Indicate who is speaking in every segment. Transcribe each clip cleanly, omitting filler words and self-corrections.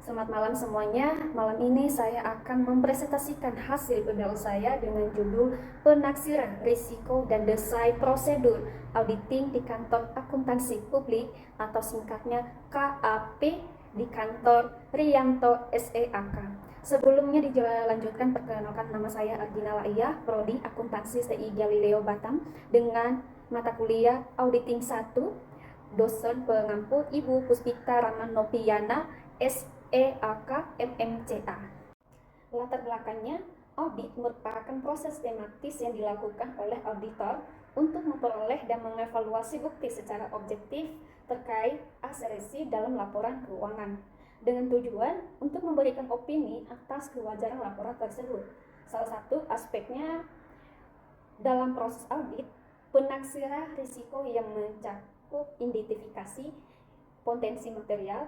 Speaker 1: Selamat malam semuanya. Malam ini saya akan mempresentasikan hasil pendapat saya dengan judul Penaksiran Risiko dan Desain Prosedur Auditing di Kantor Akuntansi Publik atau singkatnya KAP di Kantor Riyanto SEAK. Sebelumnya dilanjutkan, perkenalkan, nama saya Ardina Laiyah, Prodi Akuntansi STI Galileo Batam dengan mata kuliah Auditing 1. Dosen pengampu Ibu Puspita Ramanopiana SEAK MMCA. Latar belakangnya, audit merupakan proses tematis yang dilakukan oleh auditor untuk memperoleh dan mengevaluasi bukti secara objektif terkait akurasi dalam laporan keuangan dengan tujuan untuk memberikan opini atas kewajaran laporan tersebut. Salah satu aspeknya dalam proses audit, penaksiran risiko yang mencakup identifikasi potensi material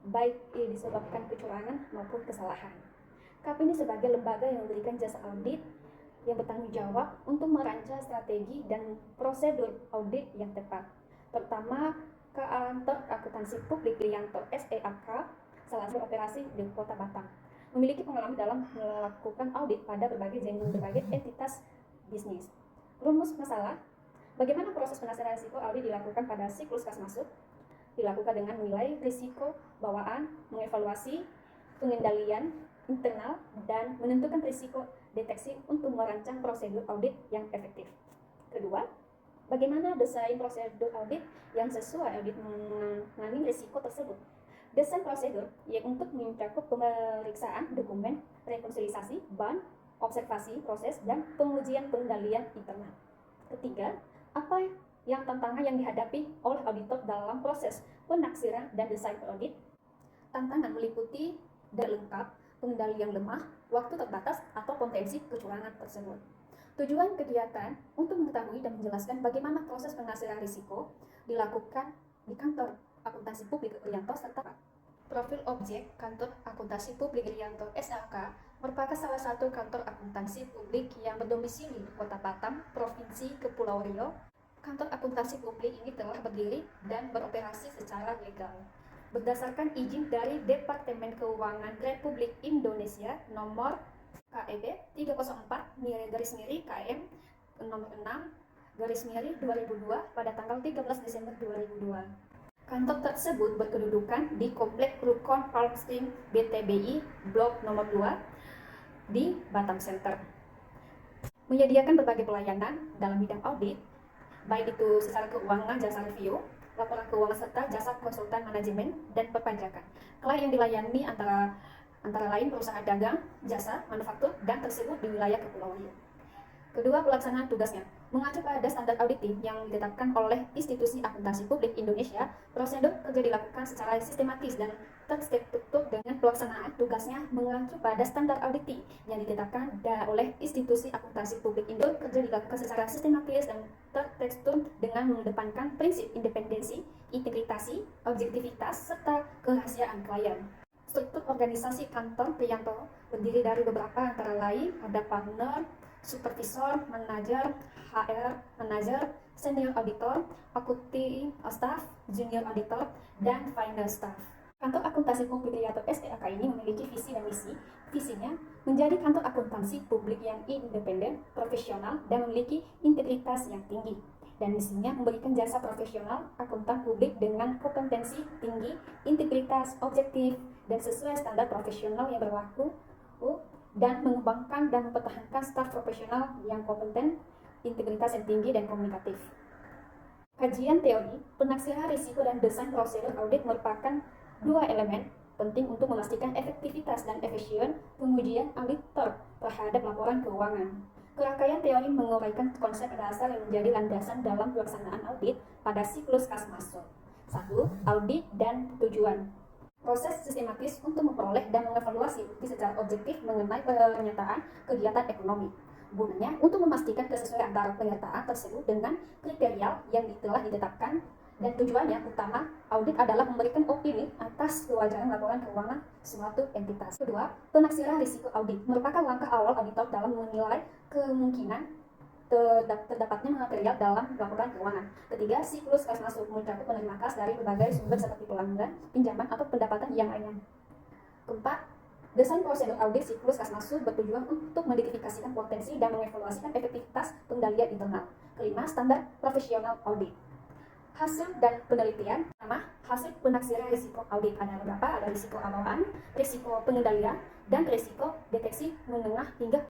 Speaker 1: baik disebabkan kecurangan maupun kesalahan. KAP ini sebagai lembaga yang memberikan jasa audit yang bertanggung jawab untuk merancang strategi dan prosedur audit yang tepat. Pertama, Kantor Akuntansi Publik Riyanto SEAK, salah satu operasi di Kota Batam, memiliki pengalaman dalam melakukan audit pada berbagai entitas bisnis. Rumus masalah: bagaimana proses penaksiran risiko audit dilakukan pada siklus kas masuk? Dilakukan dengan menilai risiko bawaan, mengevaluasi pengendalian internal, dan menentukan risiko deteksi untuk merancang prosedur audit yang efektif. Kedua, bagaimana desain prosedur audit yang sesuai audit menangani risiko tersebut? Desain prosedur yang untuk mencakup pemeriksaan dokumen, rekonsiliasi, ban, observasi proses, dan pengujian pengendalian internal. Ketiga, apa yang tantangan yang dihadapi oleh auditor dalam proses penaksiran dan desain audit? Tantangan meliputi tidak lengkap, pengendalian lemah, waktu terbatas, atau potensi kecurangan tersebut. Tujuan kegiatan untuk mengetahui dan menjelaskan bagaimana proses penaksiran risiko dilakukan di Kantor Akuntansi Publik Riyanto serta profil objek Kantor Akuntansi Publik Riyanto SAK merupakan salah satu kantor akuntansi publik yang berdomisili di Kota Batam, Provinsi Kepulauan Riau. Kantor akuntansi publik ini telah berdiri dan beroperasi secara legal berdasarkan izin dari Departemen Keuangan Republik Indonesia nomor KEB 304/KM nomor 6/2002 pada tanggal 13 Desember 2002. Kantor tersebut berkedudukan di Komplek Rukon Palmstream BTBI Blok nomor 2 di Batam Center. Menyediakan berbagai pelayanan dalam bidang audit, baik itu secara keuangan, jasa review, laporan keuangan, serta jasa konsultan manajemen dan perpajakan. Klien yang dilayani antara lain perusahaan dagang, jasa, manufaktur, dan tersebut di wilayah Kepulauan Riau. Kedua, pelaksanaan tugasnya. Mengacu pada standar auditing yang ditetapkan oleh Institusi Akuntansi Publik Indonesia, prosedur kerja dilakukan secara sistematis dan terstruktur dengan pelaksanaan tugasnya mengacu pada standar auditing yang ditetapkan oleh Institusi Akuntansi Publik Indonesia. Kerja dilakukan secara sistematis dan terstruktur dengan mengedepankan prinsip independensi, integritas, objektivitas, serta kerahasiaan klien. Struktur organisasi Kantor Riyanto terdiri dari beberapa, antara lain ada partner, supervisor, manajer, HR, manajer, senior auditor, accounting staff, junior auditor, dan finance staff. Kantor Akuntansi Publik Riyanto SEAK ini memiliki visi dan misi. Visinya menjadi kantor akuntansi publik yang independen, profesional, dan memiliki integritas yang tinggi. Dan misinya memberikan jasa profesional akuntan publik dengan kompetensi tinggi, integritas, objektif, dan sesuai standar profesional yang berlaku, dan mengembangkan dan mempertahankan staf profesional yang kompeten, integritas yang tinggi, dan komunikatif. Kajian teori, penaksiran risiko, dan desain prosedur audit merupakan dua elemen penting untuk memastikan efektivitas dan efisien pengujian auditor terhadap laporan keuangan. Kerangkaian teori menguraikan konsep dasar yang menjadi landasan dalam pelaksanaan audit pada siklus kas masuk. 1. Audit dan tujuan. Proses sistematis untuk memperoleh dan mengevaluasi bukti secara objektif mengenai pernyataan kegiatan ekonomi. Gunanya untuk memastikan kesesuaian antara pernyataan tersebut dengan kriteria yang telah ditetapkan, dan tujuannya utama audit adalah memberikan opini atas kewajaran laporan keuangan suatu entitas. Kedua, penaksiran risiko audit merupakan langkah awal auditor dalam menilai kemungkinan terdapatnya material dalam laporan keuangan. Ketiga, siklus kas masuk mencakup penerima kas dari berbagai sumber seperti pelanggan, pinjaman, atau pendapatan yang lainnya. Keempat, desain prosedur audit siklus kas masuk bertujuan untuk mengidentifikasikan potensi dan mengevaluasikan efektivitas pengendalian internal. Kelima, standar profesional audit. Hasil dan penelitian. Pertama, hasil penaksiran risiko audit ada beberapa, ada risiko awal, risiko pengendalian, dan risiko deteksi menengah hingga